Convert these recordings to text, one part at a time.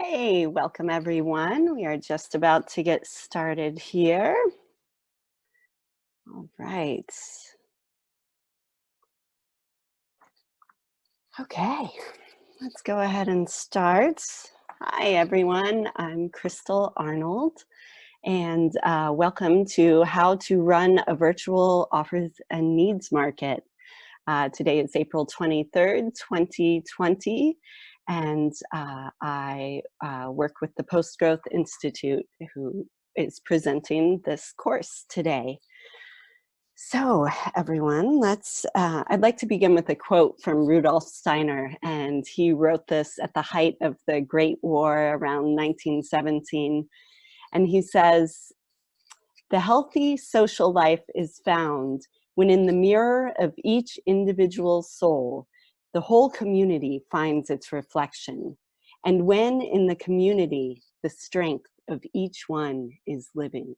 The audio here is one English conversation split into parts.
Hey, welcome everyone. We are just about to get started here. All right. Okay, let's go ahead and start. Hi, everyone. I'm Crystal Arnold, and welcome to How to Run a Virtual Offers and Needs Market. Today is April 23rd, 2020, and I work with the Post-Growth Institute, who is presenting this course today. So everyone, I'd like to begin with a quote from Rudolf Steiner, and he wrote this at the height of the Great War around 1917, and he says, "The healthy social life is found when in the mirror of each individual soul, the whole community finds its reflection, and when in the community, the strength of each one is living."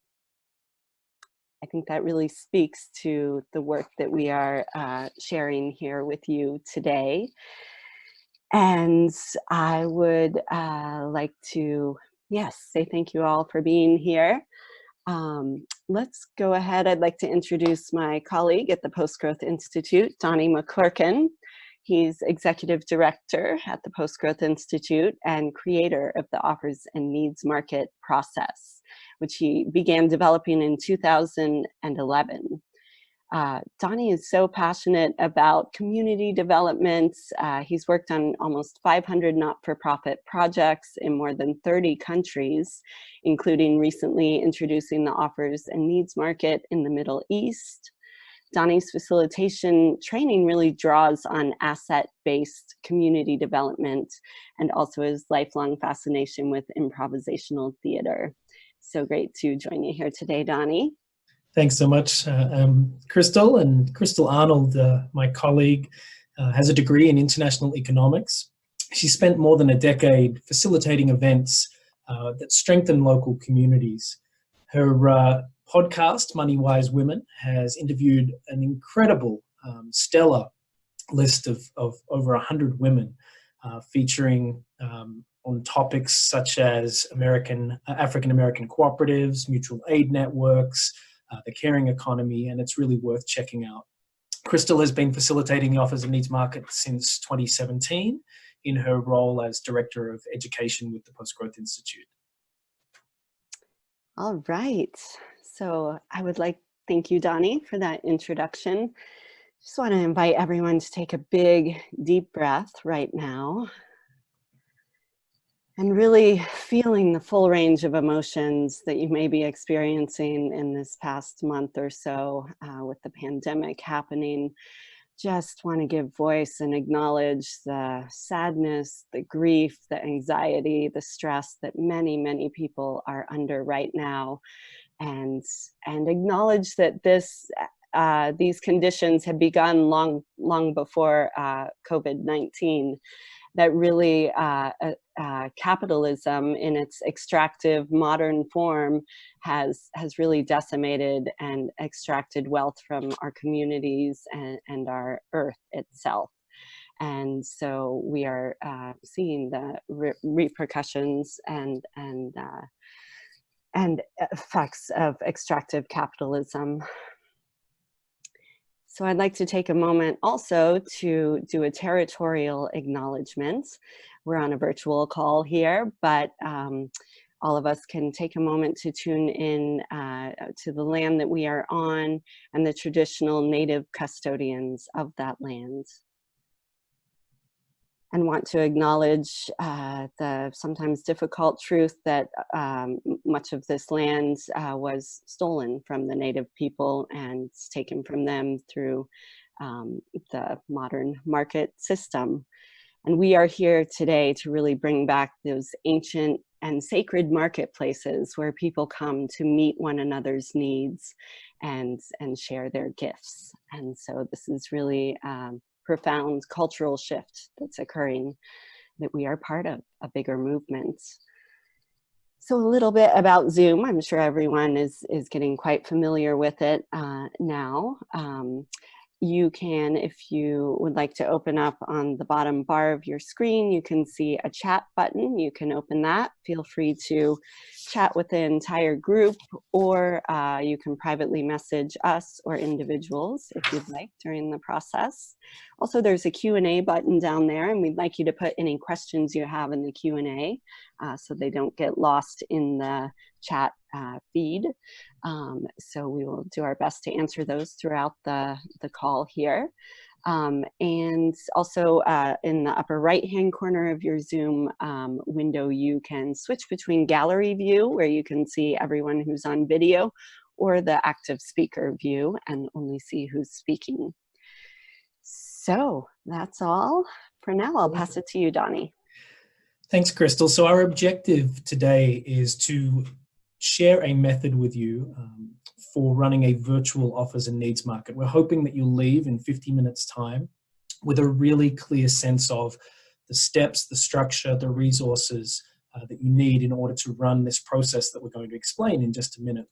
I think that really speaks to the work that we are sharing here with you today. And I would like to, yes, say thank you all for being here. Let's go ahead. I'd like to introduce my colleague at the Post-Growth Institute, Donnie McClurkin. He's Executive Director at the Post-Growth Institute and creator of the Offers and Needs Market process, which he began developing in 2011. Donnie is so passionate about community development. He's worked on almost 500 not-for-profit projects in more than 30 countries, including recently introducing the Offers and Needs Market in the Middle East. Donnie's facilitation training really draws on asset-based community development and also his lifelong fascination with improvisational theater. So great to join you here today, Donnie. Thanks so much, Crystal. And Crystal Arnold, my colleague, has a degree in international economics. She spent more than a decade facilitating events that strengthen local communities. Her podcast, Money Wise Women, has interviewed an incredible, stellar list of over 100 women, featuring on topics such as African-American cooperatives, mutual aid networks, the caring economy, and it's really worth checking out. Crystal has been facilitating the Offers and Needs Market since 2017 in her role as Director of Education with the Post-Growth Institute. All right. So I would like, thank you, Donnie, for that introduction. Just want to invite everyone to take a big, deep breath right now. And really feeling the full range of emotions that you may be experiencing in this past month or so with the pandemic happening. Just want to give voice and acknowledge the sadness, the grief, the anxiety, the stress that many, many people are under right now. And acknowledge that these conditions had begun long before COVID-19. That really capitalism in its extractive modern form has really decimated and extracted wealth from our communities and our earth itself. And so we are seeing the repercussions and effects of extractive capitalism. So I'd like to take a moment also to do a territorial acknowledgement. We're on a virtual call here, but all of us can take a moment to tune in to the land that we are on and the traditional native custodians of that land. And want to acknowledge the sometimes difficult truth that much of this land was stolen from the native people and taken from them through the modern market system. And we are here today to really bring back those ancient and sacred marketplaces where people come to meet one another's needs and share their gifts. And so this is really profound cultural shift that's occurring, that we are part of a bigger movement. So a little bit about Zoom. I'm sure everyone is getting quite familiar with it now. you can, if you would like to open up on the bottom bar of your screen, you can see a chat button. You can open that. Feel free to chat with the entire group, or you can privately message us or individuals if you'd like during the process. Also, there's a Q&A button down there, and we'd like you to put any questions you have in the Q&A so they don't get lost in the chat feed. So we will do our best to answer those throughout the call here. And also in the upper right-hand corner of your Zoom window, you can switch between gallery view, where you can see everyone who's on video, or the active speaker view and only see who's speaking. So that's all for now. I'll pass it to you, Donnie. Thanks, Crystal. So our objective today is to share a method with you for running a virtual offers and needs market. We're hoping that you'll leave in 50 minutes time with a really clear sense of the steps, the structure, the resources that you need in order to run this process that we're going to explain in just a minute.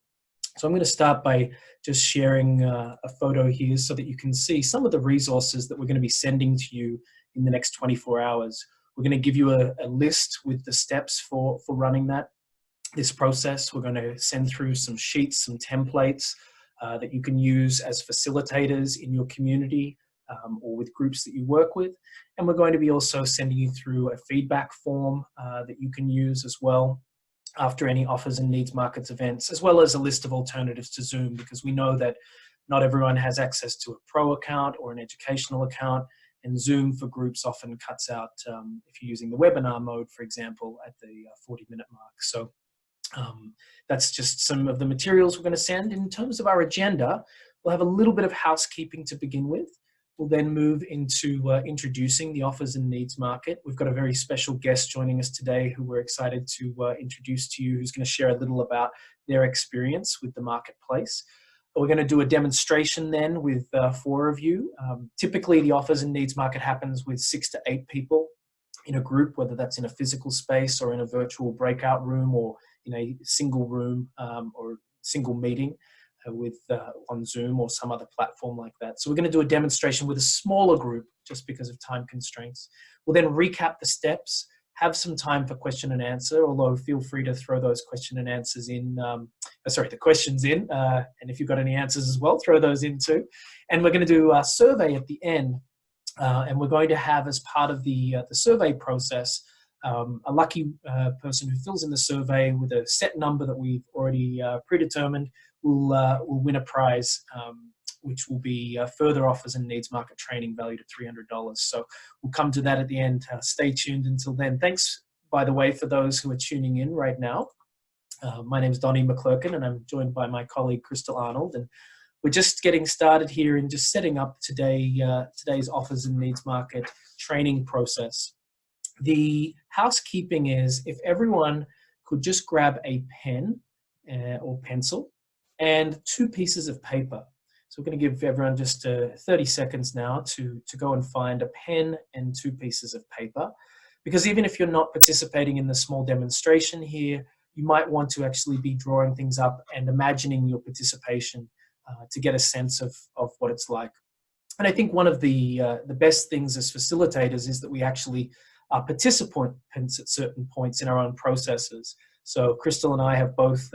So I'm going to start by just sharing a photo here so that you can see some of the resources that we're going to be sending to you in the next 24 hours. We're going to give you a list with the steps for running this process. We're going to send through some sheets, some templates that you can use as facilitators in your community or with groups that you work with. And we're going to be also sending you through a feedback form that you can use as well after any offers and needs markets events, as well as a list of alternatives to Zoom, because we know that not everyone has access to a pro account or an educational account, and Zoom for groups often cuts out if you're using the webinar mode, for example, at the 40-minute mark. So that's just some of the materials we're going to send. In terms of our agenda, we'll have a little bit of housekeeping to begin with. We'll then move into introducing the offers and needs market. We've got a very special guest joining us today who we're excited to introduce to you, who's going to share a little about their experience with the marketplace. We're going to do a demonstration then with 4 of you. Typically, the offers and needs market happens with 6 to 8 people in a group, whether that's in a physical space or in a virtual breakout room or in a single room or single meeting on Zoom or some other platform like that. So we're going to do a demonstration with a smaller group just because of time constraints. We'll then recap the steps, have some time for question and answer, although feel free to throw those question and answers in, the questions in, and if you've got any answers as well, throw those in too. And we're going to do a survey at the end, and we're going to have, as part of the survey process, a lucky person who fills in the survey with a set number that we've already predetermined will win a prize, which will be further offers and needs market training valued at $300. So we'll come to that at the end. Stay tuned until then. Thanks, by the way, for those who are tuning in right now. My name is Donnie McClurkin, and I'm joined by my colleague, Crystal Arnold. And we're just getting started here and just setting up today's offers and needs market training process. The housekeeping is, if everyone could just grab a pen or pencil and 2 pieces of paper. So we're going to give everyone just 30 seconds now to go and find a pen and 2 pieces of paper. Because even if you're not participating in the small demonstration here, you might want to actually be drawing things up and imagining your participation to get a sense of what it's like. And I think one of the best things as facilitators is that we actually are participants at certain points in our own processes. So Crystal and I have both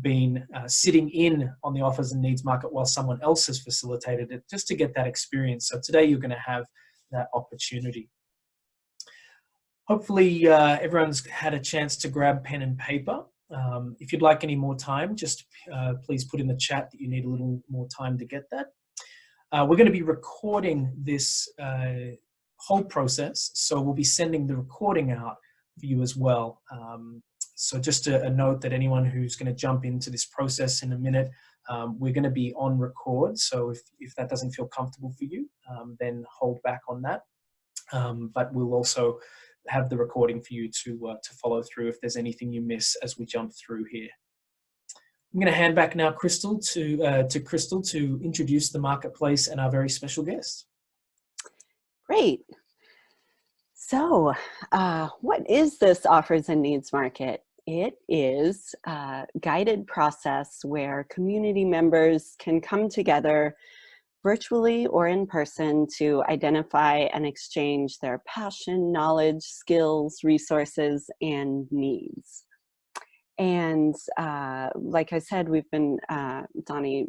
been sitting in on the offers and needs market while someone else has facilitated it, just to get that experience. So today you're going to have that opportunity. Hopefully everyone's had a chance to grab pen and paper. If you'd like any more time, just please put in the chat that you need a little more time to get that. We're going to be recording this whole process, so we'll be sending the recording out for you as well. So just a note that anyone who's going to jump into this process in a minute, we're going to be on record. So if that doesn't feel comfortable for you, then hold back on that. But we'll also have the recording for you to follow through if there's anything you miss as we jump through here. I'm going to hand back now Crystal to Crystal to introduce the marketplace and our very special guest. Great. So what is this offers and needs market? It is a guided process where community members can come together virtually or in person, to identify and exchange their passion, knowledge, skills, resources, and needs. And like I said, we've been, Donnie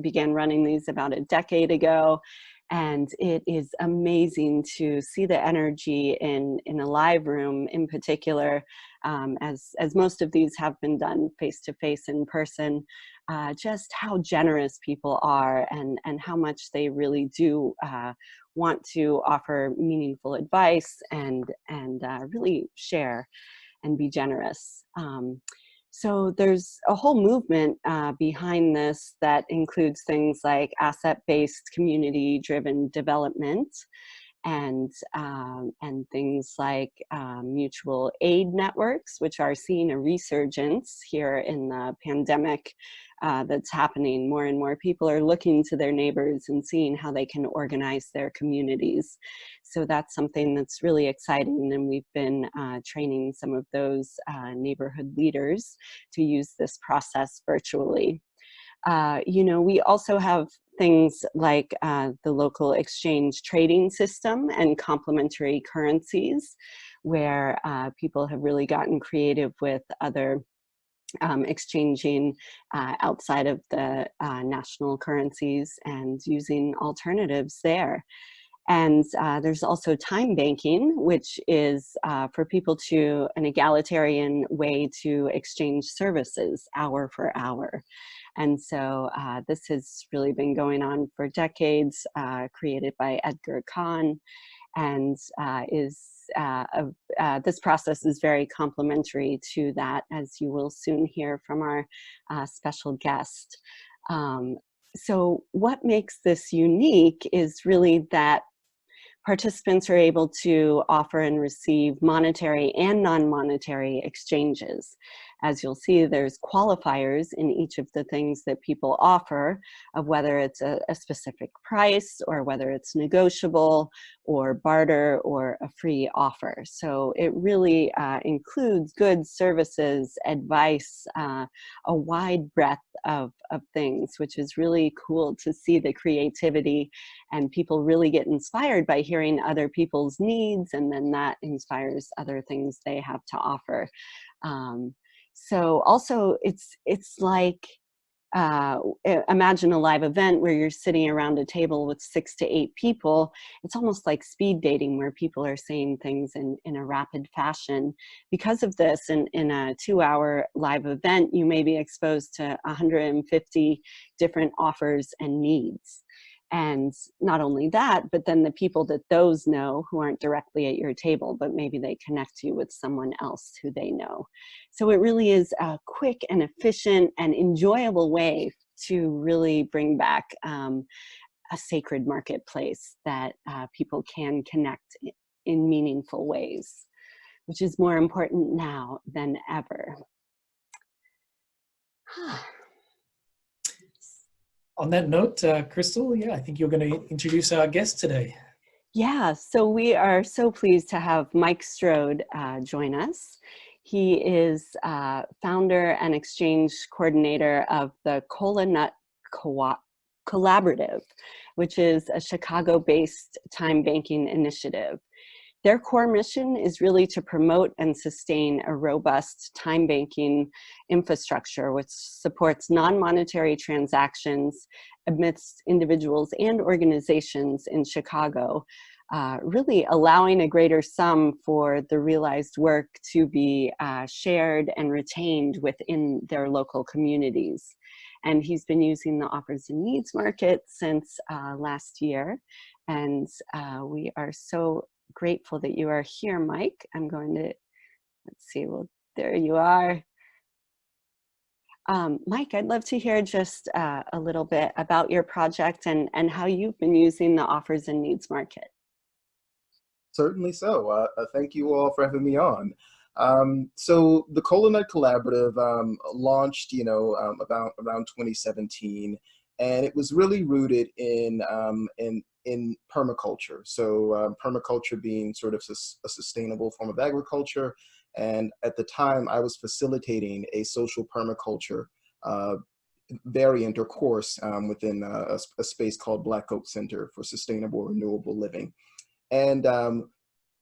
began running these about a decade ago. And it is amazing to see the energy in a live room in particular, as most of these have been done face-to-face in person, just how generous people are, and how much they really do want to offer meaningful advice, and really share and be generous. So there's a whole movement behind this that includes things like asset-based, community-driven development, and things like mutual aid networks, which are seeing a resurgence here in the pandemic that's happening. More and more people are looking to their neighbors and seeing how they can organize their communities. So that's something that's really exciting, and we've been training some of those neighborhood leaders to use this process virtually. We also have things like the local exchange trading system and complementary currencies, where people have really gotten creative with other exchanging outside of the national currencies and using alternatives there. And there's also time banking, which is for people to an egalitarian way to exchange services hour for hour. And so this has really been going on for decades, created by Edgar Kahn, and this process is very complementary to that, as you will soon hear from our special guest. So what makes this unique is really that participants are able to offer and receive monetary and non-monetary exchanges. As you'll see, there's qualifiers in each of the things that people offer, of whether it's a specific price, or whether it's negotiable, or barter, or a free offer. So it really includes goods, services, advice, a wide breadth of things, which is really cool to see the creativity, and people really get inspired by hearing other people's needs, and then that inspires other things they have to offer. So also it's like, imagine a live event where you're sitting around a table with 6 to 8 people. It's almost like speed dating, where people are saying things in a rapid fashion. Because of this, in a 2-hour live event, you may be exposed to 150 different offers and needs. And not only that, but then the people that those know who aren't directly at your table, but maybe they connect you with someone else who they know. So it really is a quick and efficient and enjoyable way to really bring back a sacred marketplace that people can connect in meaningful ways, which is more important now than ever. On that note, Crystal, yeah, I think you're going to introduce our guest today. Yeah, so we are so pleased to have Mike Strode join us. He is founder and exchange coordinator of the Cola Nut Collaborative, which is a Chicago-based time banking initiative. Their core mission is really to promote and sustain a robust time banking infrastructure which supports non-monetary transactions amidst individuals and organizations in Chicago, really allowing a greater sum for the realized work to be shared and retained within their local communities. And he's been using the offers and needs market since last year. And we are so grateful that you are here, Mike. I'm going to, let's see, well, there you are. Mike, I'd love to hear just a little bit about your project and how you've been using the offers and needs market. Certainly so. Thank you all for having me on. So the Cola Nut Collaborative launched, about around 2017, and it was really rooted in permaculture. So permaculture being sort of a sustainable form of agriculture, and at the time I was facilitating a social permaculture variant or course within a space called Black Oak Center for Sustainable Renewable Living. And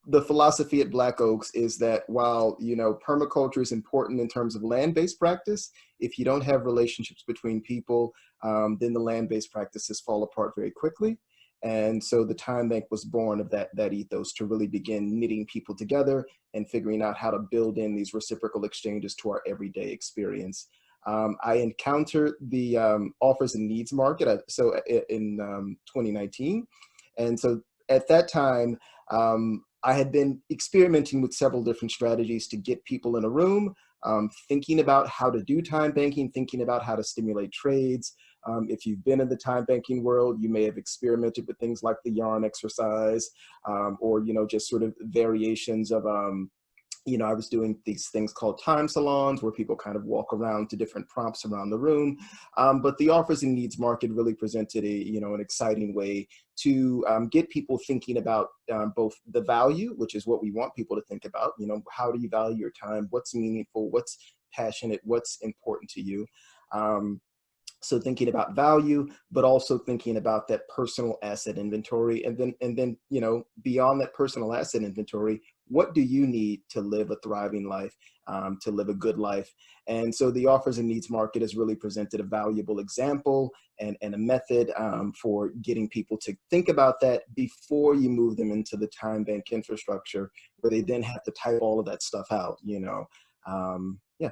the philosophy at Black Oaks is that while, you know, permaculture is important in terms of land-based practice, if you don't have relationships between people, then the land-based practices fall apart very quickly. And so the Time Bank was born of that ethos, to really begin knitting people together and figuring out how to build in these reciprocal exchanges to our everyday experience. I encountered the offers and needs market in 2019. And so at that time, I had been experimenting with several different strategies to get people in a room, thinking about how to do time banking, thinking about how to stimulate trades. If you've been in the time banking world, you may have experimented with things like the yarn exercise, or, you know, just sort of variations of, you know, I was doing these things called time salons where people kind of walk around to different prompts around the room. But the offers and needs market really presented an exciting way to get people thinking about both the value, which is what we want people to think about. You know, how do you value your time? What's meaningful? What's passionate? What's important to you? So thinking about value, but also thinking about that personal asset inventory. And then, you know, beyond that personal asset inventory, what do you need to live a thriving life, to live a good life? And so the offers and needs market has really presented a valuable example and a method for getting people to think about that before you move them into the time bank infrastructure, where they then have to type all of that stuff out, you know. Yeah.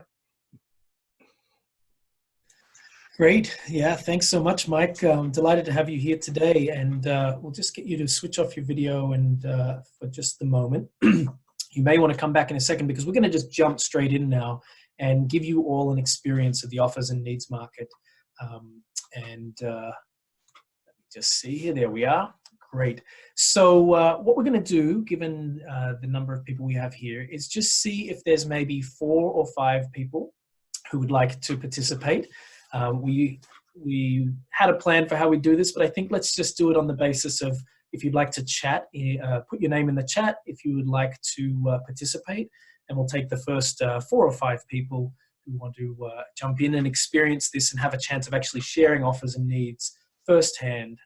Great. Yeah, thanks so much, Mike. I'm delighted to have you here today, and we'll just get you to switch off your video and for just the moment. You may want to come back in a second, because we're going to just jump straight in now and give you all an experience of the offers and needs market. Let me just see here. There we are. Great. So what we're going to do, given the number of people we have here, is just see if there's maybe 4 or 5 people who would like to participate. We had a plan for how we do this, but I think let's just do it on the basis of, if you'd like to chat, put your name in the chat if you would like to participate, and we'll take the first 4 or 5 people who want to jump in and experience this and have a chance of actually sharing offers and needs firsthand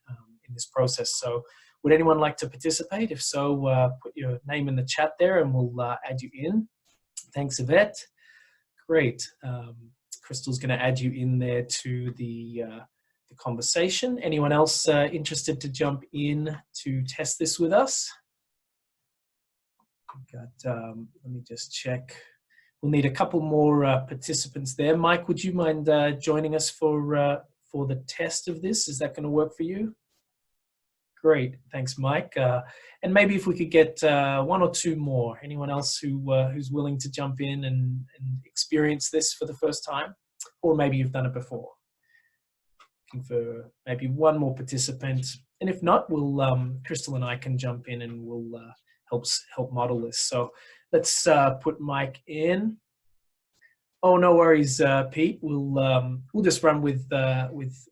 in this process. So would anyone like to participate? If so, put your name in the chat there and we'll add you in. Thanks, Yvette. Great. Crystal's going to add you in there to the conversation. Anyone else interested to jump in to test this with us? Let me just check. We'll need a couple more participants there. Mike, would you mind joining us for the test of this? Is that going to work for you? Great, thanks, Mike. And maybe if we could get 1 or 2 more. Anyone else who's willing to jump in and experience this for the first time? Or maybe you've done it before. Looking for maybe 1 more participant. And if not, we'll Crystal and I can jump in and we'll help model this. So let's put Mike in. Oh, no worries, Pete. We'll just run with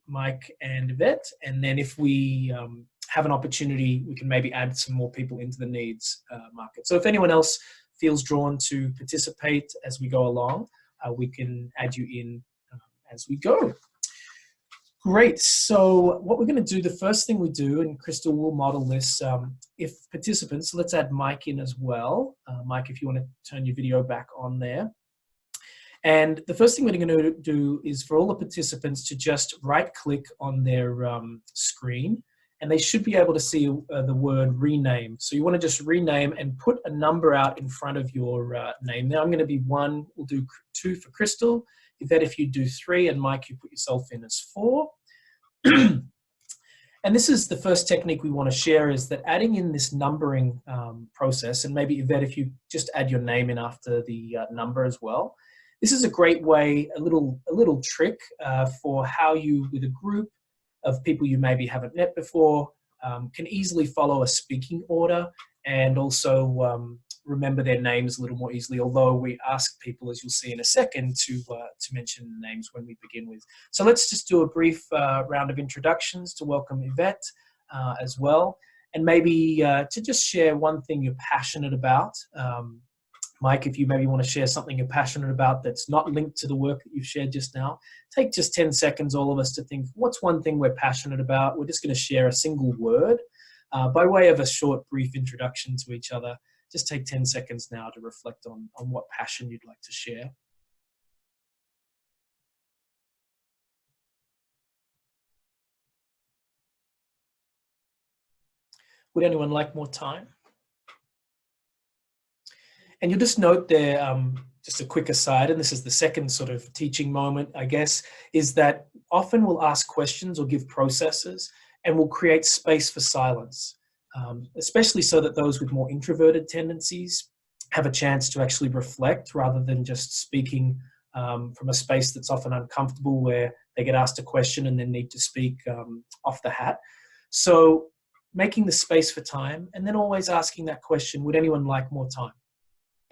Mike and Yvette, and then if we have an opportunity, we can maybe add some more people into the needs market. So if anyone else feels drawn to participate as we go along, we can add you in as we go. Great. So what we're going to do, the first thing we do, and Crystal will model this, if participants, so let's add Mike in as well. Mike, if you want to turn your video back on there. And the first thing we're going to do is for all the participants to just right-click on their screen, and they should be able to see the word rename. So you want to just rename and put a number out in front of your name. Now I'm going to be 1, we'll do 2 for Crystal. Yvette, if you do 3, and Mike, you put yourself in as 4. And this is the first technique we want to share, is that adding in this numbering process, and maybe Yvette, if you just add your name in after the number as well. This is a great way, a little trick for how you, with a group of people you maybe haven't met before, can easily follow a speaking order and also remember their names a little more easily, although we ask people, as you'll see in a second, to mention names when we begin with. So let's just do a brief round of introductions to welcome Yvette as well, and maybe to just share one thing you're passionate about, Mike, if you maybe want to share something you're passionate about that's not linked to the work that you've shared just now, take just 10 seconds, all of us, to think, what's one thing we're passionate about? We're just going to share a single word by way of a short, brief introduction to each other. Just take 10 seconds now to reflect on what passion you'd like to share. Would anyone like more time? And you'll just note there, just a quick aside, and this is the second sort of teaching moment, I guess, is that often we'll ask questions or give processes and we'll create space for silence, especially so that those with more introverted tendencies have a chance to actually reflect rather than just speaking from a space that's often uncomfortable where they get asked a question and then need to speak off the hat. So making the space for time and then always asking that question, would anyone like more time?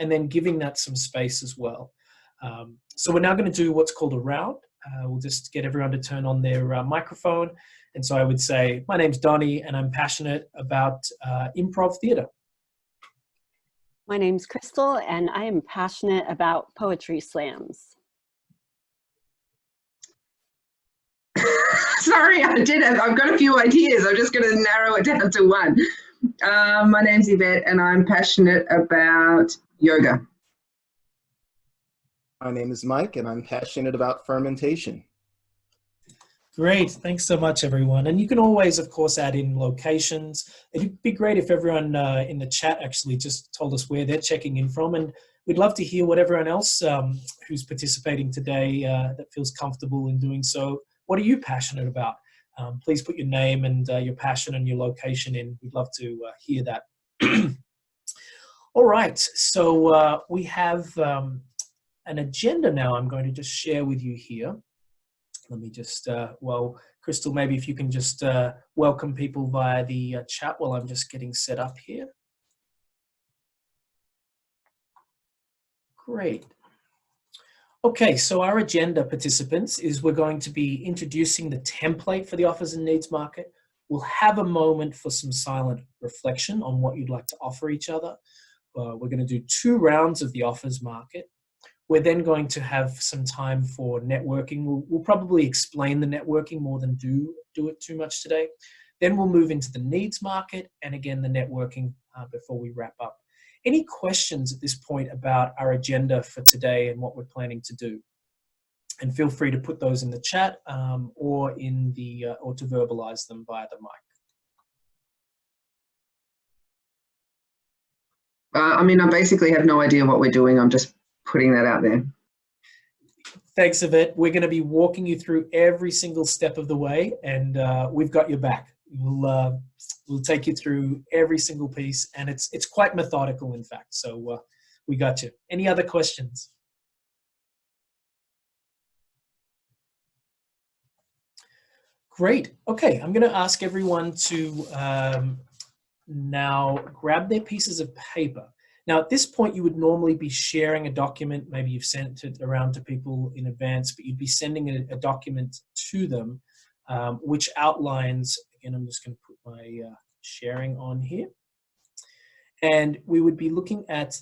And then giving that some space as well. So we're now going to do what's called a round. We'll just get everyone to turn on their microphone. And so I would say, my name's Donnie, and I'm passionate about improv theatre. My name's Crystal, and I am passionate about poetry slams. Sorry, I've got a few ideas. I'm just going to narrow it down to one. My name's Yvette, and I'm passionate about yoga. My name is Mike, and I'm passionate about fermentation. Great. Thanks so much, everyone. And you can always, of course, add in locations. It'd be great if everyone in the chat actually just told us where they're checking in from. And we'd love to hear what everyone else who's participating today that feels comfortable in doing so. What are you passionate about? Please put your name and your passion and your location in. We'd love to hear that. All right. So we have an agenda now I'm going to just share with you here. Let me just, well, Crystal, maybe if you can just welcome people via the chat while I'm just getting set up here. Great. Okay, so our agenda, participants, is we're going to be introducing the template for the offers and needs market. We'll have a moment for some silent reflection on what you'd like to offer each other. We're going to do 2 rounds of the offers market. We're then going to have some time for networking. We'll probably explain the networking more than do it too much today. Then we'll move into the needs market and again the networking before we wrap up. Any questions at this point about our agenda for today and what we're planning to do? And feel free to put those in the chat or to verbalize them via the mic. I mean, I basically have no idea what we're doing. I'm just putting that out there. Thanks, Yvette. We're going to be walking you through every single step of the way, and we've got your back. We'll take you through every single piece, and it's quite methodical, in fact. So we got you. Any other questions? Great. Okay, I'm going to ask everyone to now grab their pieces of paper. Now, at this point, you would normally be sharing a document. Maybe you've sent it around to people in advance, but you'd be sending a document to them, which outlines, again, I'm just going to put my sharing on here. And we would be looking at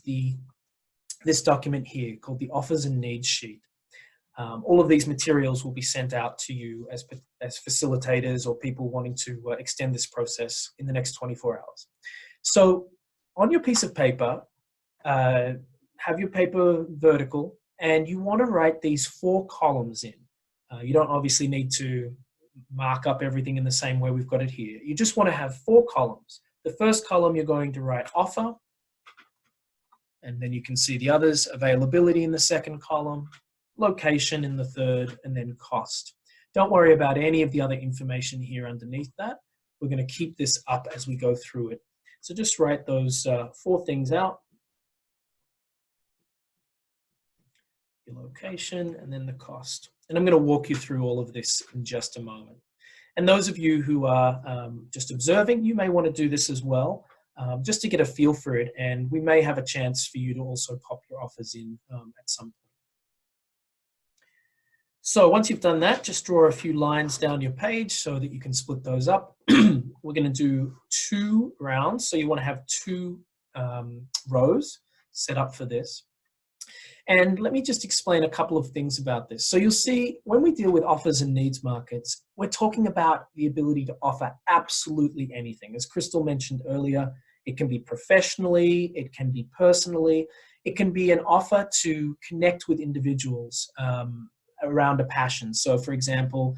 this document here called the Offers and Needs Sheet. All of these materials will be sent out to you as facilitators or people wanting to extend this process in the next 24 hours. So on your piece of paper, have your paper vertical, and you want to write these 4 columns in. You don't obviously need to mark up everything in the same way we've got it here. You just want to have 4 columns. The first column you're going to write offer, and then you can see the others, availability in the second column, location in the third, and then cost. Don't worry about any of the other information here underneath that. We're going to keep this up as we go through it. So just write those 4 things out. Your location and then the cost. And I'm going to walk you through all of this in just a moment. And those of you who are just observing, you may want to do this as well, just to get a feel for it. And we may have a chance for you to also pop your offers in at some point. So once you've done that, just draw a few lines down your page so that you can split those up. We're going to do 2 rounds. So you want to have 2 rows. set up for this. And let me just explain a couple of things about this. So you'll see when we deal with offers and needs markets, we're talking about the ability to offer absolutely anything. As Crystal mentioned earlier, it can be professionally, it can be personally, it can be an offer to connect with individuals around a passion. So for example,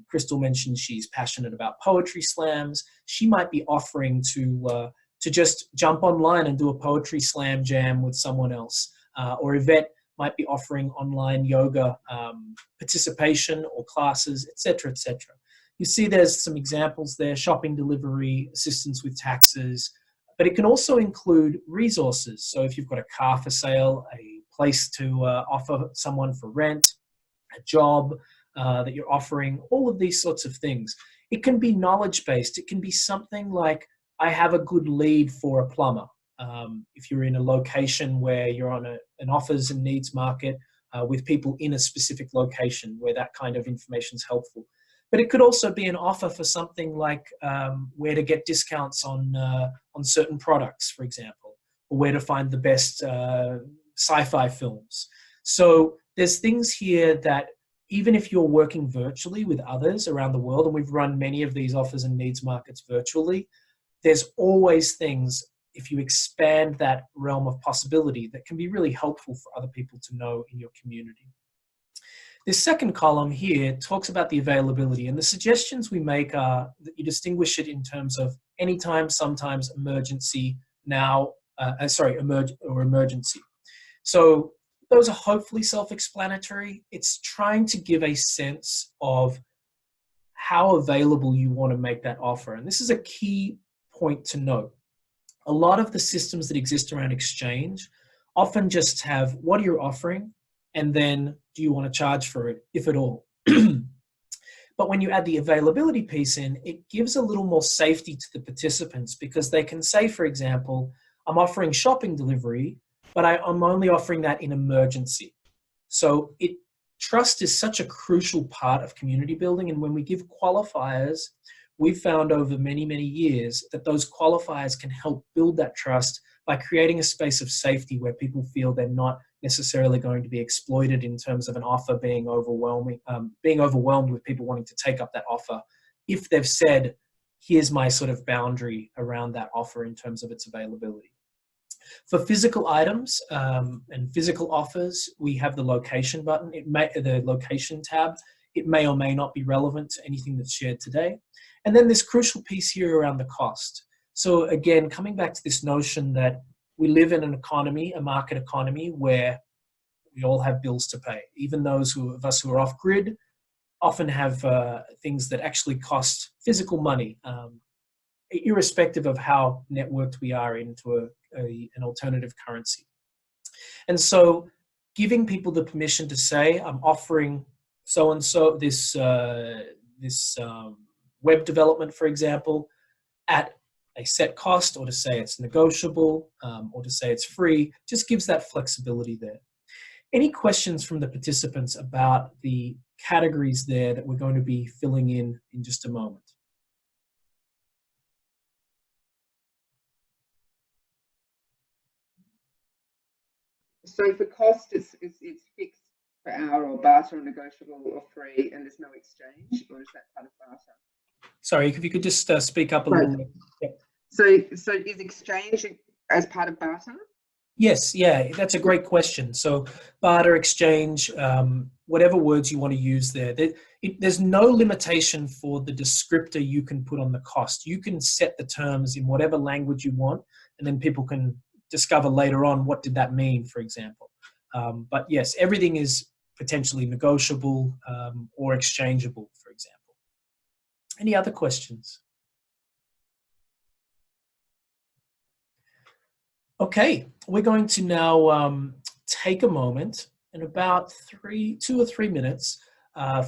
Crystal mentioned she's passionate about poetry slams. She might be offering to just jump online and do a poetry slam jam with someone else. Or Yvette might be offering online yoga participation or classes, etc., etc. You see there's some examples there: shopping delivery, assistance with taxes, but it can also include resources. So if you've got a car for sale, a place to offer someone for rent, a job that you're offering, all of these sorts of things. It can be knowledge-based. It can be something like, I have a good lead for a plumber. If you're in a location where you're on an offers and needs market with people in a specific location where that kind of information is helpful. But it could also be an offer for something like where to get discounts on certain products, for example, or where to find the best sci-fi films. So there's things here that even if you're working virtually with others around the world, and we've run many of these offers and needs markets virtually, there's always things, if you expand that realm of possibility, that can be really helpful for other people to know in your community. This second column here talks about the availability, and the suggestions we make are that you distinguish it in terms of anytime, sometimes, emergency, now, emergency. So those are hopefully self-explanatory. It's trying to give a sense of how available you want to make that offer. And this is a key point to note. A lot of the systems that exist around exchange often just have what you're offering, and then do you want to charge for it, if at all. But when you add the availability piece in, it gives a little more safety to the participants, because they can say, for example, I'm offering shopping delivery, but I'm only offering that in emergency. So trust is such a crucial part of community building, and when we give qualifiers, we've found over many, many years that those qualifiers can help build that trust by creating a space of safety where people feel they're not necessarily going to be exploited in terms of an offer being overwhelming, being overwhelmed with people wanting to take up that offer. If they've said, here's my sort of boundary around that offer in terms of its availability. For physical items and physical offers, we have the location button, the location tab. It may or may not be relevant to anything that's shared today. And then this crucial piece here around the cost. So again, coming back to this notion that we live in an economy, a market economy, where we all have bills to pay. Even those of us who are off grid often have things that actually cost physical money, irrespective of how networked we are into an alternative currency. And so giving people the permission to say, I'm offering so-and-so this web development, for example, at a set cost, or to say it's negotiable, or to say it's free, just gives that flexibility there. Any questions from the participants about the categories there that we're going to be filling in just a moment? So for cost, it's fixed per hour, or barter, or negotiable, or free, and there's no exchange, or is that part of barter? Sorry, if you could just speak up a little bit. Yep. So is exchange as part of barter? Yes, yeah, that's a great question. So barter, exchange, whatever words you want to use there. There's no limitation for the descriptor you can put on the cost. You can set the terms in whatever language you want, and then people can discover later on what did that mean, for example. But yes, everything is potentially negotiable or exchangeable, for example. Any other questions? Okay, we're going to now take a moment, in about 2 or 3 minutes,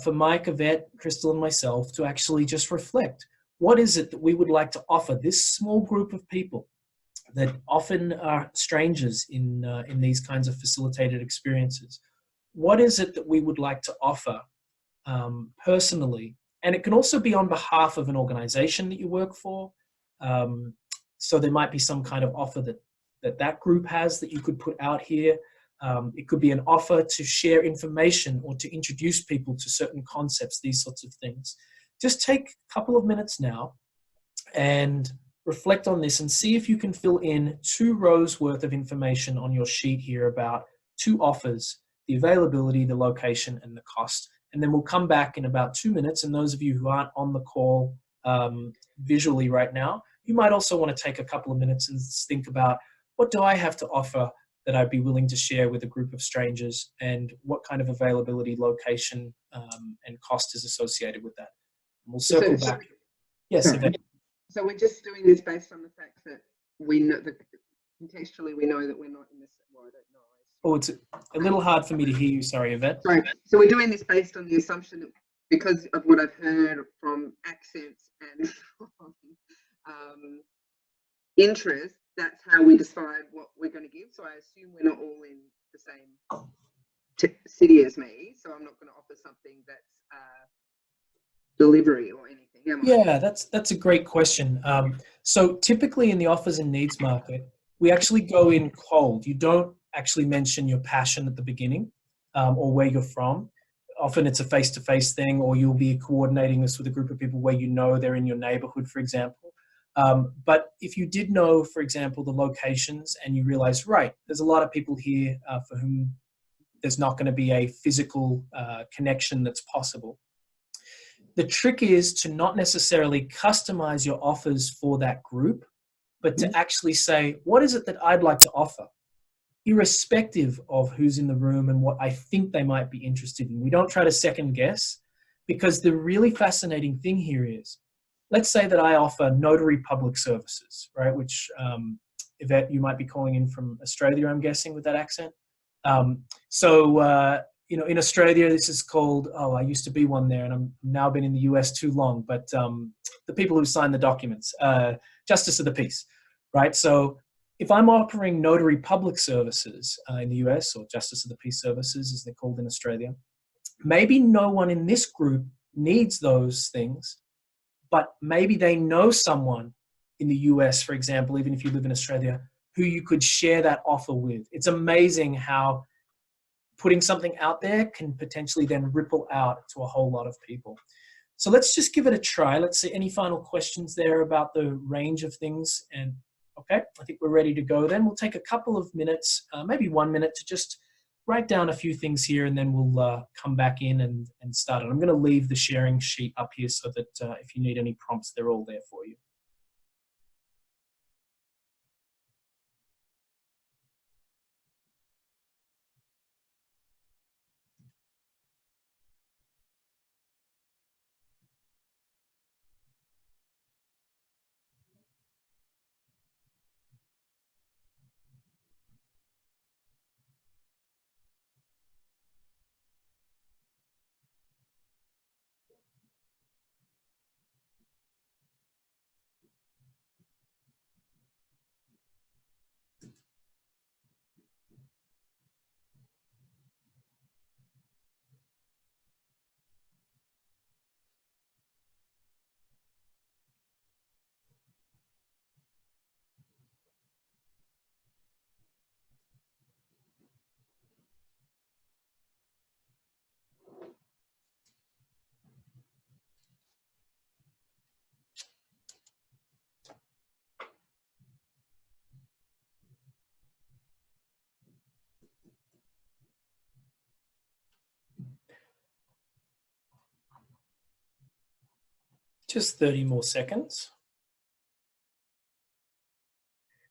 for Mike, Yvette, Crystal, and myself to actually just reflect. What is it that we would like to offer this small group of people that often are strangers in these kinds of facilitated experiences? What is it that we would like to offer personally? And it can also be on behalf of an organization that you work for. So there might be some kind of offer that that that group has that you could put out here. It could be an offer to share information or to introduce people to certain concepts, these sorts of things. Just take a couple of minutes now and reflect on this and see if you can fill in 2 rows worth of information on your sheet here about 2 offers, the availability, the location, and the cost. And then we'll come back in about 2 minutes. And those of you who aren't on the call visually right now, you might also want to take a couple of minutes and think about, what do I have to offer that I'd be willing to share with a group of strangers, and what kind of availability, location, and cost is associated with that. And we'll circle back. Yes, Yvette. So we're just doing this based on the fact that we know that contextually we know that we're not in this. Well, I don't know. Oh, it's a little hard for me to hear you. Sorry, Yvette. Sorry. So we're doing this based on the assumption that because of what I've heard from accents and interest, that's how we decide what we're going to give. So I assume we're not all in the same city as me. So I'm not going to offer something that's delivery or anything, am I? Yeah, that's a great question. So typically in the offers and needs market, we actually go in cold. You don't actually mention your passion at the beginning or where you're from. Often it's a face-to-face thing, or you'll be coordinating this with a group of people where you know they're in your neighborhood, for example. But if you did know, for example, the locations, and you realize, right, there's a lot of people here for whom there's not going to be a physical connection that's possible. The trick is to not necessarily customize your offers for that group, but to actually say, what is it that I'd like to offer, irrespective of who's in the room and what I think they might be interested in. We don't try to second guess, because the really fascinating thing here is, let's say that I offer notary public services, right? Which, Yvette, you might be calling in from Australia, I'm guessing, with that accent. You know, in Australia, this is called, I used to be one there, and I'm now been in the US too long, but the people who sign the documents, Justice of the Peace, right? So if I'm offering notary public services in the US, or Justice of the Peace services, as they're called in Australia, maybe no one in this group needs those things, but maybe they know someone in the US, for example, even if you live in Australia, who you could share that offer with. It's amazing how putting something out there can potentially then ripple out to a whole lot of people. So let's just give it a try. Let's see, any final questions there about the range of things? And okay, I think we're ready to go then. We'll take a couple of minutes, maybe 1 minute, to just write down a few things here, and then we'll come back in and start it. I'm going to leave the sharing sheet up here so that if you need any prompts, they're all there for you. Just 30 more seconds.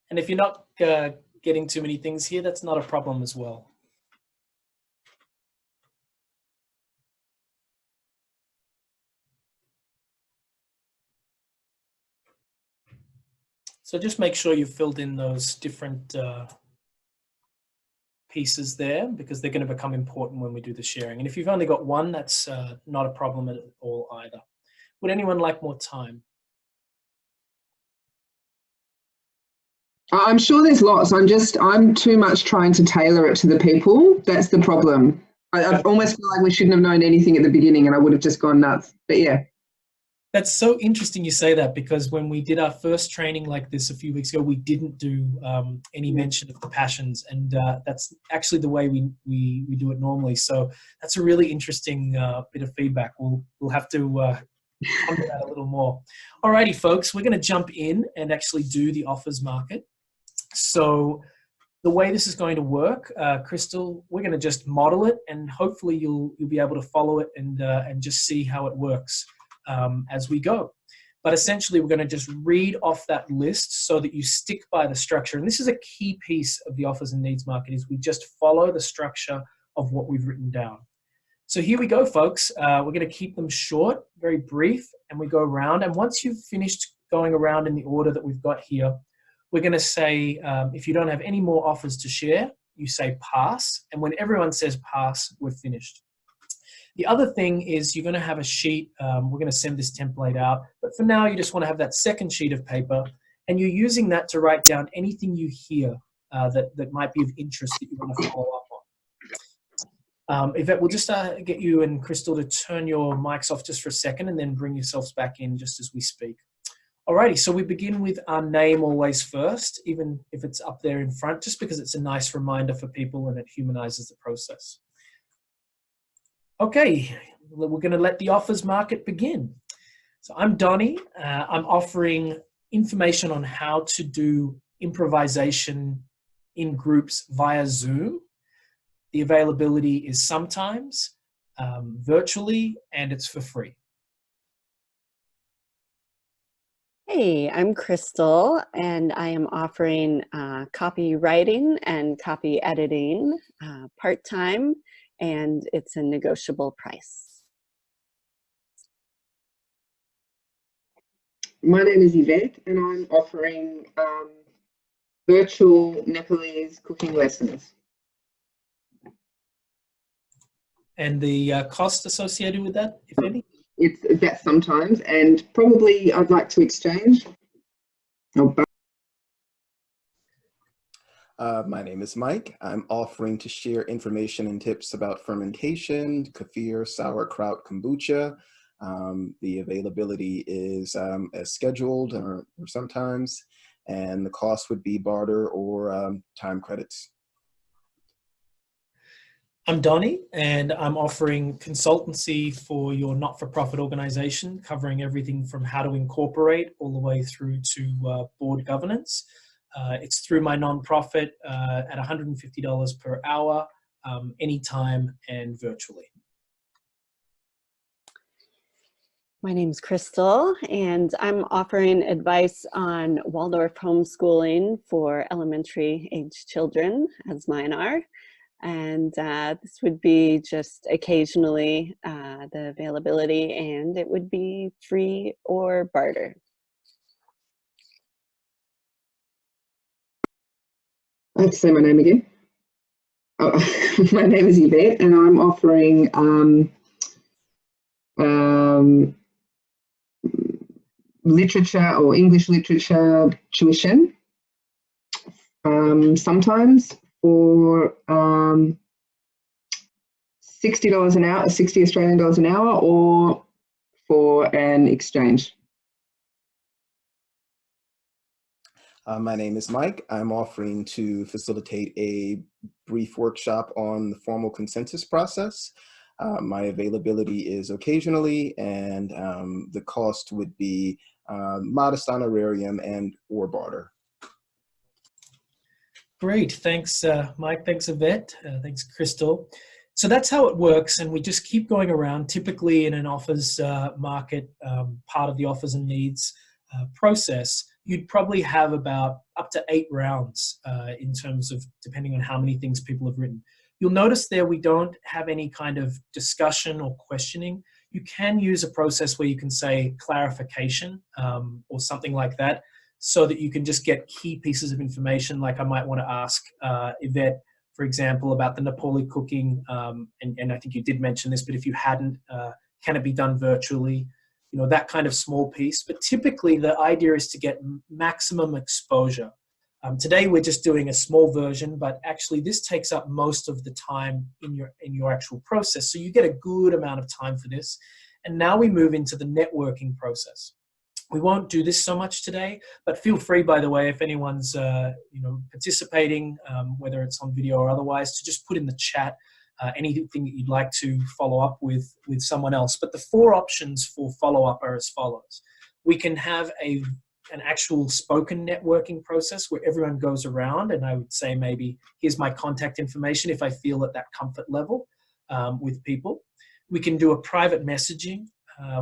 And if you're not getting too many things here, that's not a problem as well. So just make sure you've filled in those different pieces there, because they're going to become important when we do the sharing. And if you've only got one, that's not a problem at all either. Would anyone like more time? I'm sure there's lots. I'm too much trying to tailor it to the people. That's the problem. I almost feel like we shouldn't have known anything at the beginning, and I would have just gone nuts. But yeah. That's so interesting you say that, because when we did our first training like this a few weeks ago, we didn't do any mention of the passions, and that's actually the way we do it normally. So that's a really interesting bit of feedback. We'll have to ponder that a little more. Alrighty, folks, we're going to jump in and actually do the offers market. So the way this is going to work, Crystal, we're going to just model it, and hopefully you'll be able to follow it and just see how it works as we go. But essentially, we're going to just read off that list so that you stick by the structure. And this is a key piece of the offers and needs market, is we just follow the structure of what we've written down. So here we go, folks. We're going to keep them short, very brief, and we go around. And once you've finished going around in the order that we've got here, we're going to say, if you don't have any more offers to share, you say pass. And when everyone says pass, we're finished. The other thing is you're going to have a sheet. We're going to send this template out. But for now, you just want to have that second sheet of paper. And you're using that to write down anything you hear that might be of interest that you want to follow up on. Yvette, we'll just get you and Crystal to turn your mics off just for a second and then bring yourselves back in just as we speak. Alrighty, so we begin with our name always first, even if it's up there in front, just because it's a nice reminder for people and it humanizes the process. Okay, we're going to let the offers market begin. So I'm Donnie. I'm offering information on how to do improvisation in groups via Zoom. The availability is sometimes virtually, and it's for free. Hey, I'm Crystal, and I am offering copywriting and copy editing part-time, and it's a negotiable price. My name is Yvette, and I'm offering virtual Nepalese cooking lessons. And the cost associated with that, if any? It's that sometimes, and probably I'd like to exchange. My name is Mike. I'm offering to share information and tips about fermentation, kefir, sauerkraut, kombucha. The availability is as scheduled or sometimes, and the cost would be barter or time credits. I'm Donnie, and I'm offering consultancy for your not-for-profit organization, covering everything from how to incorporate all the way through to board governance. It's through my nonprofit at $150 per hour, anytime and virtually. My name's Crystal, and I'm offering advice on Waldorf homeschooling for elementary age children, as mine are. And this would be just occasionally the availability, and it would be free or barter. I have to say my name again. Oh, my name is Yvette, and I'm offering literature or English literature tuition, sometimes for $60 an hour, 60 Australian dollars an hour, or for an exchange. My name is Mike. I'm offering to facilitate a brief workshop on the formal consensus process. My availability is occasionally, and the cost would be modest honorarium and or barter. Great, thanks Mike, thanks Yvette, thanks Crystal. So that's how it works, and we just keep going around. Typically in an offers market, part of the offers and needs process, you'd probably have about up to 8 rounds in terms of depending on how many things people have written. You'll notice there we don't have any kind of discussion or questioning. You can use a process where you can say clarification or something like that, so that you can just get key pieces of information. Like I might want to ask Yvette, for example, about the Nepali cooking, and I think you did mention this, but if you hadn't, can it be done virtually? You know, that kind of small piece. But typically the idea is to get maximum exposure. Today we're just doing a small version, but actually this takes up most of the time in your actual process. So you get a good amount of time for this. And now we move into the networking process. We won't do this so much today, but feel free, by the way, if anyone's participating, whether it's on video or otherwise, to just put in the chat anything that you'd like to follow up with someone else. But the 4 options for follow-up are as follows. We can have an actual spoken networking process where everyone goes around, and I would say maybe, here's my contact information if I feel at that comfort level with people. We can do a private messaging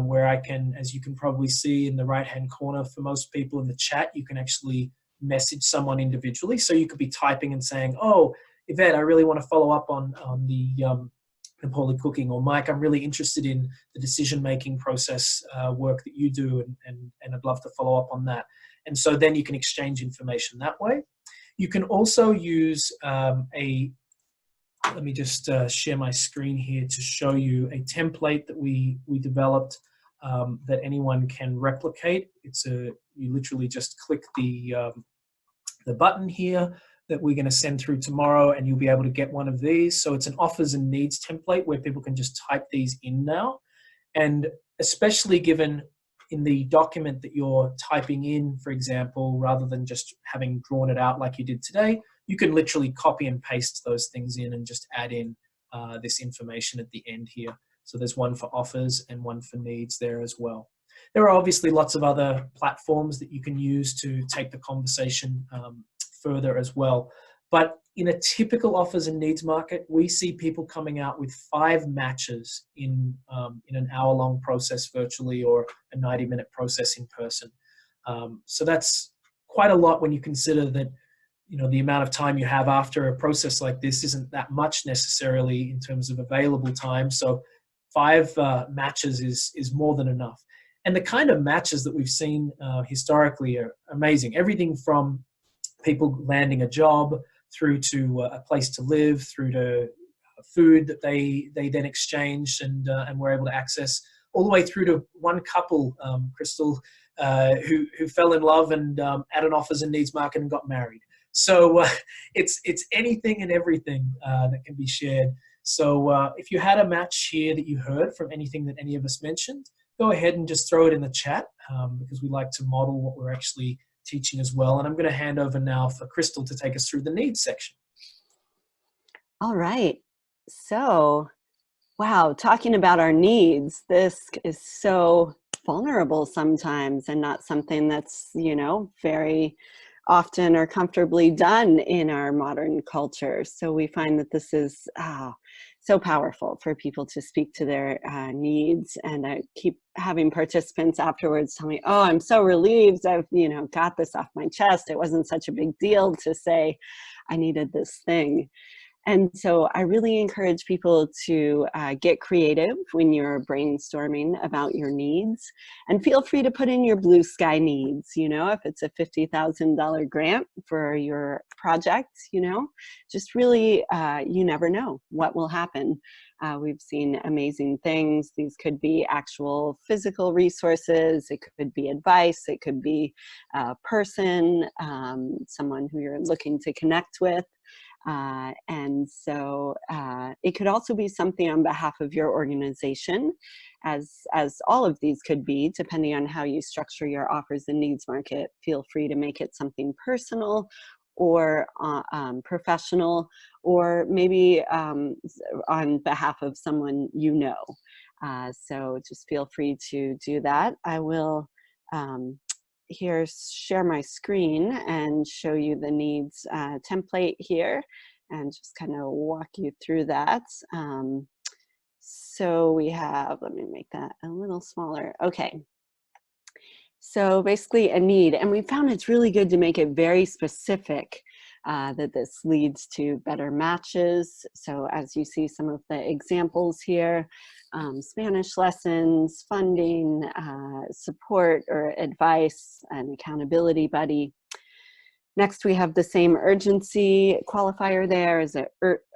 where I can, as you can probably see in the right-hand corner for most people in the chat, you can actually message someone individually. So you could be typing and saying, oh, Yvette, I really want to follow up on the Nepali cooking, or Mike, I'm really interested in the decision-making process work that you do, and I'd love to follow up on that. And so then you can exchange information that way. You can also use let me just share my screen here to show you a template that we developed that anyone can replicate. You literally just click the button here that we're going to send through tomorrow, and you'll be able to get one of these. So it's an offers and needs template where people can just type these in now. And especially given in the document that you're typing in, for example, rather than just having drawn it out like you did today, you can literally copy and paste those things in and just add in this information at the end here. So there's one for offers and one for needs there as well. There are obviously lots of other platforms that you can use to take the conversation further as well. But in a typical offers and needs market, we see people coming out with 5 matches in an hour-long process virtually, or a 90-minute process in person. So that's quite a lot when you consider that the amount of time you have after a process like this isn't that much necessarily in terms of available time. So 5 matches is more than enough. And the kind of matches that we've seen historically are amazing. Everything from people landing a job, through to a place to live, through to food that they then exchanged and were able to access, all the way through to one couple, Crystal, who fell in love and at an offers and needs market and got married. So it's anything and everything that can be shared. So if you had a match here that you heard from anything that any of us mentioned, go ahead and just throw it in the chat because we like to model what we're actually teaching as well. And I'm going to hand over now for Crystal to take us through the needs section. All right. So, wow, talking about our needs, this is so vulnerable sometimes, and not something that's, very often or comfortably done in our modern culture. So we find that this is so powerful for people to speak to their needs. And I keep having participants afterwards tell me, oh, I'm so relieved I've, got this off my chest. It wasn't such a big deal to say I needed this thing. And so I really encourage people to get creative when you're brainstorming about your needs, and feel free to put in your blue sky needs. If it's a $50,000 grant for your project, just really, you never know what will happen. We've seen amazing things. These could be actual physical resources. It could be advice. It could be a person, someone who you're looking to connect with. And so it could also be something on behalf of your organization, as all of these could be, depending on how you structure your offers and needs market. Feel free to make it something personal or professional, or maybe on behalf of someone so just feel free to do that. I will here share my screen and show you the needs template here, and just kind of walk you through that. So we have, let me make that a little smaller. Okay. So basically a need, and we found it's really good to make it very specific, that this leads to better matches. So as you see some of the examples here, Spanish lessons, funding, support or advice, an accountability buddy. Next, we have the same urgency qualifier there.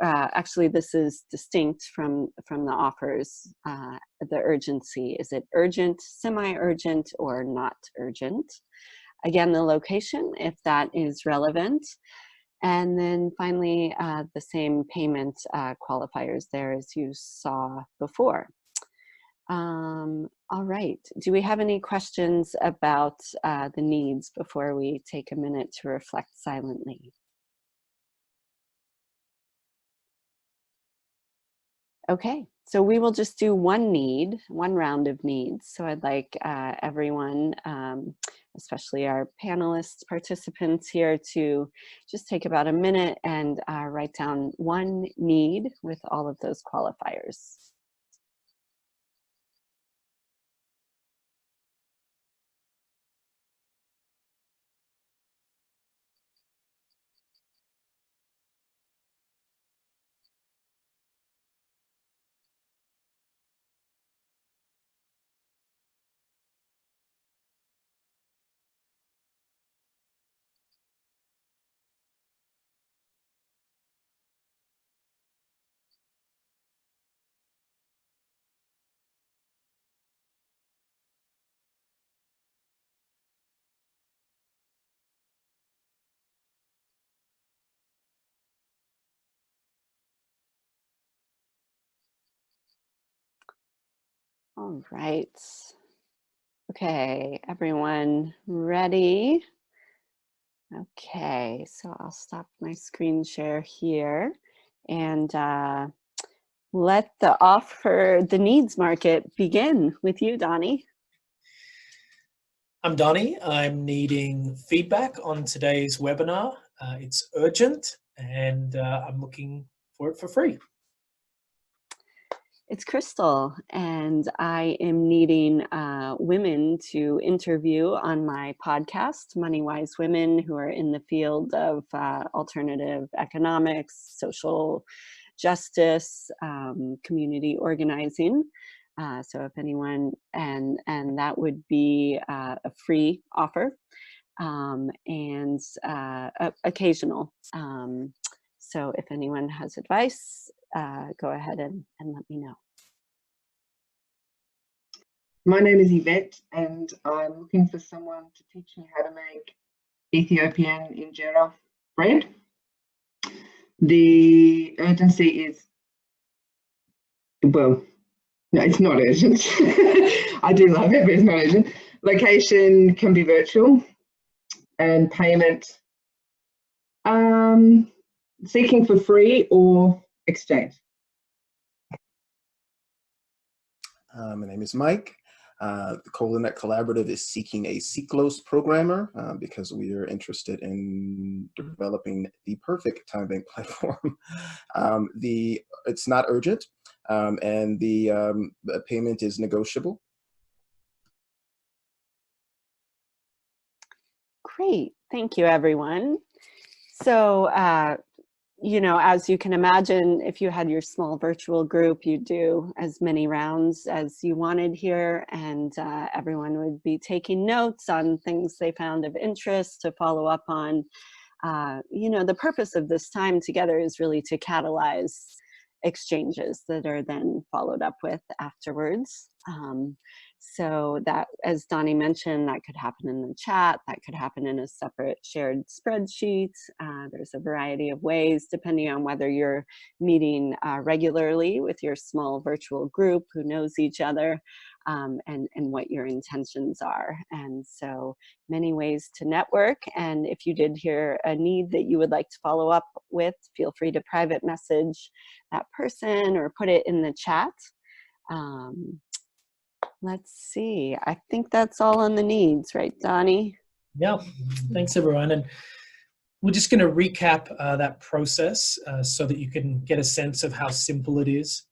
Actually, this is distinct from the offers, the urgency. Is it urgent, semi-urgent, or not urgent? Again, the location, if that is relevant. And then finally, the same payment qualifiers there as you saw before. All right. Do we have any questions about the needs before we take a minute to reflect silently? Okay, so we will just do one round of needs. So I'd like everyone, especially our panelists, participants here, to just take about a minute and write down one need with all of those qualifiers. All right. Okay, everyone ready? Okay, so I'll stop my screen share here and let the needs market begin with you, Donnie. I'm Donnie. I'm needing feedback on today's webinar. It's urgent and I'm looking for it for free. It's Crystal, and I am needing women to interview on my podcast, Money Wise Women, who are in the field of alternative economics, social justice, community organizing. So if anyone, and that would be a free offer and occasional. So if anyone has advice, go ahead and let me know. My name is Yvette, and I'm looking for someone to teach me how to make Ethiopian injera bread. The urgency is, well, no, it's not urgent. I do love it, but it's not urgent. Location can be virtual, and payment, seeking for free or exchange. My name is Mike. The ColaNet Collaborative is seeking a CCLOS programmer because we are interested in developing the perfect time bank platform. It's not urgent, and the payment is negotiable. Great, thank you, everyone. So, you know, as you can imagine, if you had your small virtual group, you'd do as many rounds as you wanted here, and everyone would be taking notes on things they found of interest to follow up on. You know, the purpose of this time together is really to catalyze exchanges that are then followed up with afterwards. So that, as Donnie mentioned, that could happen in the chat, that could happen in a separate shared spreadsheet. There's a variety of ways, depending on whether you're meeting regularly with your small virtual group who knows each other, and what your intentions are. And so many ways to network. And if you did hear a need that you would like to follow up with, feel free to private message that person or put it in the chat. Let's see, I think that's all on the needs, right, Donnie? Yeah, thanks everyone. And we're just going to recap that process so that you can get a sense of how simple it is.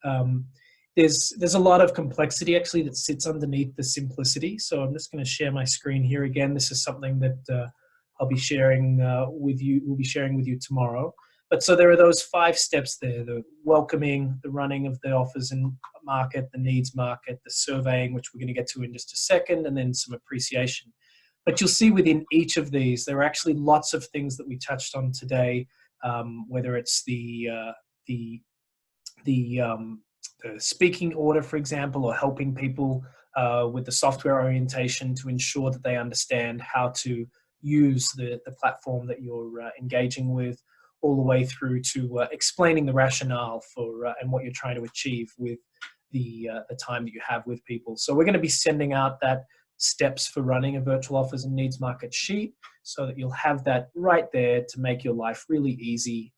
There's a lot of complexity actually that sits underneath the simplicity. So I'm just going to share my screen here again. This is something that I'll be sharing with you. We'll be sharing with you tomorrow. But so there are those 5 steps there: the welcoming, the running of the offers and market, the needs market, the surveying, which we're going to get to in just a second, and then some appreciation. But you'll see within each of these, there are actually lots of things that we touched on today, whether it's the speaking order, for example, or helping people with the software orientation to ensure that they understand how to use the platform that you're engaging with, all the way through to explaining the rationale for and what you're trying to achieve with the time that you have with people. So we're going to be sending out that steps for running a virtual offers and needs market sheet so that you'll have that right there to make your life really easy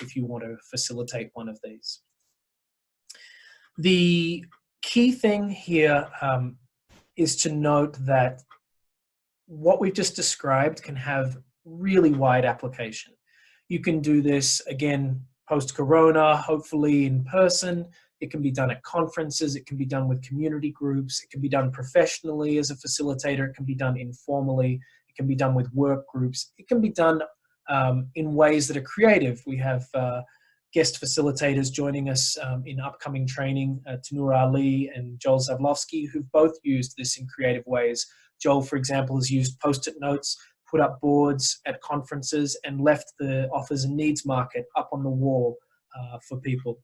if you want to facilitate one of these. The key thing here is to note that what we've just described can have really wide application. You can do this, again, post-corona, hopefully in person. It can be done at conferences. It can be done with community groups. It can be done professionally as a facilitator. It can be done informally. It can be done with work groups. It can be done in ways that are creative. We have guest facilitators joining us in upcoming training, Tanur Ali and Joel Zavlovsky, who've both used this in creative ways. Joel, for example, has used Post-it notes, put up boards at conferences, and left the offers and needs market up on the wall for people.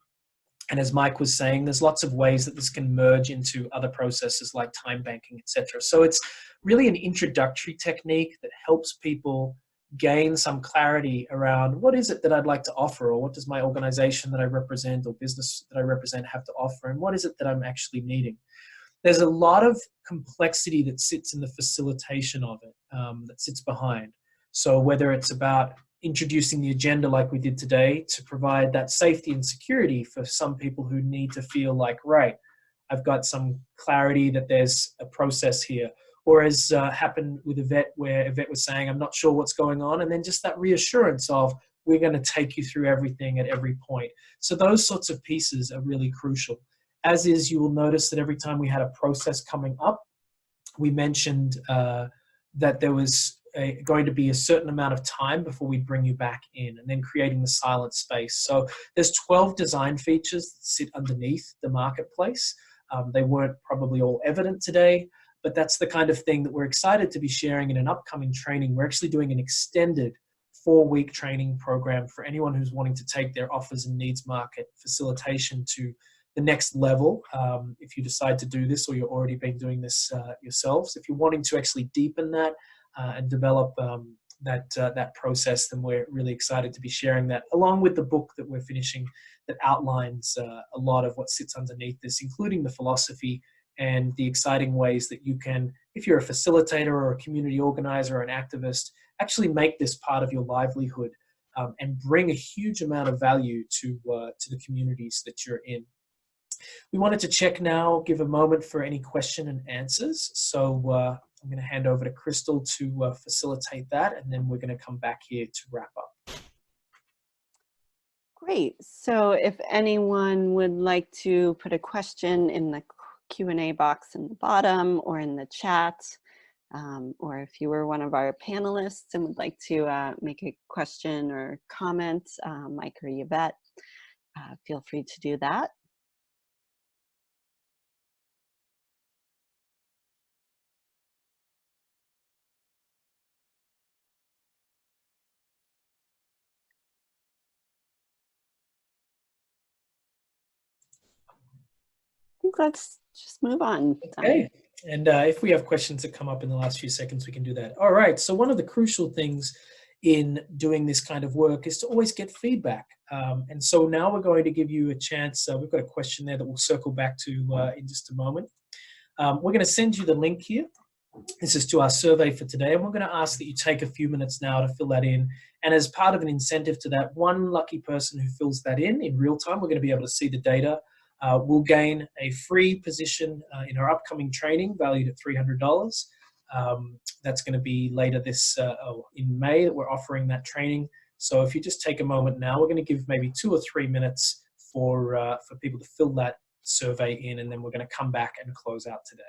And as Mike was saying, there's lots of ways that this can merge into other processes like time banking, etc. So it's really an introductory technique that helps people gain some clarity around what is it that I'd like to offer, or what does my organization that I represent or business that I represent have to offer, and what is it that I'm actually needing. There's a lot of complexity that sits in the facilitation of it, that sits behind. So whether it's about introducing the agenda like we did today to provide that safety and security for some people who need to feel like, right, I've got some clarity that there's a process here. Or as happened with Yvette, where Yvette was saying, I'm not sure what's going on. And then just that reassurance of, we're going to take you through everything at every point. So those sorts of pieces are really crucial. As is, you will notice that every time we had a process coming up, we mentioned that there was going to be a certain amount of time before we bring you back in, and then creating the silent space. So there's 12 design features that sit underneath the marketplace. They weren't probably all evident today, but that's the kind of thing that we're excited to be sharing in an upcoming training. We're actually doing an extended 4-week training program for anyone who's wanting to take their offers and needs market facilitation to the next level. If you decide to do this, or you've already been doing this yourselves, if you're wanting to actually deepen that and develop that process, then we're really excited to be sharing that, along with the book that we're finishing that outlines a lot of what sits underneath this, including the philosophy and the exciting ways that you can, if you're a facilitator or a community organizer or an activist, actually make this part of your livelihood and bring a huge amount of value to the communities that you're in. We wanted to check now, give a moment for any question and answers. So I'm going to hand over to Crystal to facilitate that, and then we're going to come back here to wrap up. Great. So if anyone would like to put a question in the Q&A box in the bottom or in the chat, or if you were one of our panelists and would like to make a question or comment, Mike or Yvette, feel free to do that. I think let's just move on. Okay, and if we have questions that come up in the last few seconds, we can do that. All right, so one of the crucial things in doing this kind of work is to always get feedback. And so now we're going to give you a chance. We've got a question there that we'll circle back to in just a moment. We're going to send you the link here. This is to our survey for today, and we're going to ask that you take a few minutes now to fill that in. And as part of an incentive to that, one lucky person who fills that in real time, we're going to be able to see the data. We'll gain a free position in our upcoming training valued at $300. That's going to be later this in May that we're offering that training. So if you just take a moment now, we're going to give maybe 2 or 3 minutes for people to fill that survey in, and then we're going to come back and close out today.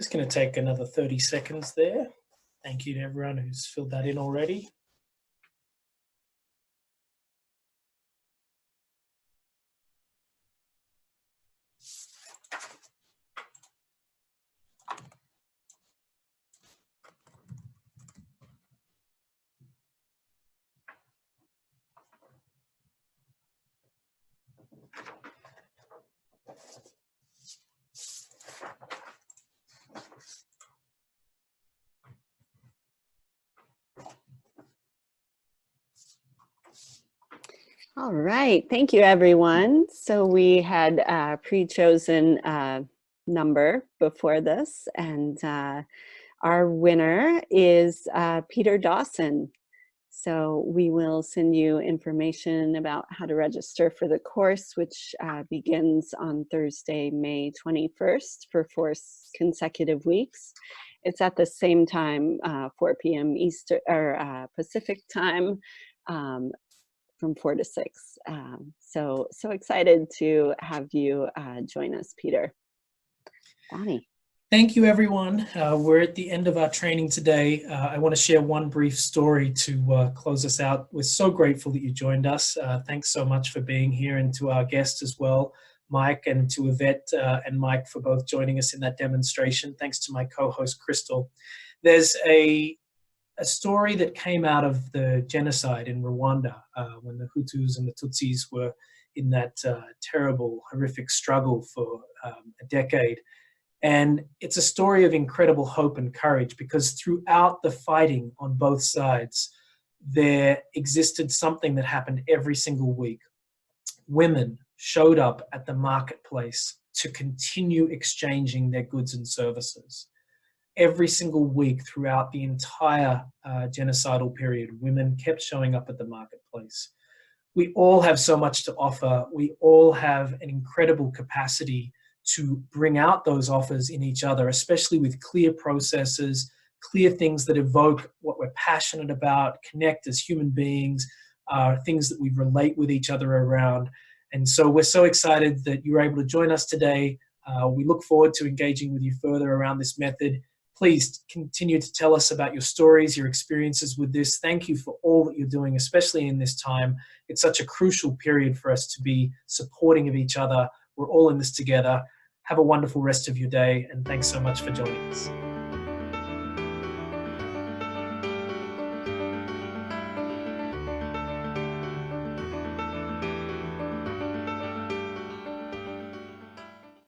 Just going to take another 30 seconds there. Thank you to everyone who's filled that in already. All right, thank you everyone. So we had pre-chosen number before this, and our winner is Peter Dawson. So we will send you information about how to register for the course, which begins on Thursday, May 21st for 4 consecutive weeks. It's at the same time, 4 p.m. Eastern or Pacific time, from 4 to 6. So excited to have you join us, Peter. Bonnie. Thank you, everyone. We're at the end of our training today. I want to share one brief story to close us out. We're so grateful that you joined us. Thanks so much for being here, and to our guests as well, Mike, and to Yvette and Mike for both joining us in that demonstration. Thanks to my co-host, Crystal. There's a story that came out of the genocide in Rwanda when the Hutus and the Tutsis were in that terrible, horrific struggle for a decade. And it's a story of incredible hope and courage, because throughout the fighting on both sides, there existed something that happened every single week. Women showed up at the marketplace to continue exchanging their goods and services. Every single week throughout the entire genocidal period, women kept showing up at the marketplace. We all have so much to offer. We all have an incredible capacity to bring out those offers in each other, especially with clear processes, clear things that evoke what we're passionate about, connect as human beings, things that we relate with each other around. And so we're so excited that you were able to join us today. We look forward to engaging with you further around this method. Please continue to tell us about your stories, your experiences with this. Thank you for all that you're doing, especially in this time. It's such a crucial period for us to be supporting of each other. We're all in this together. Have a wonderful rest of your day, and thanks so much for joining us.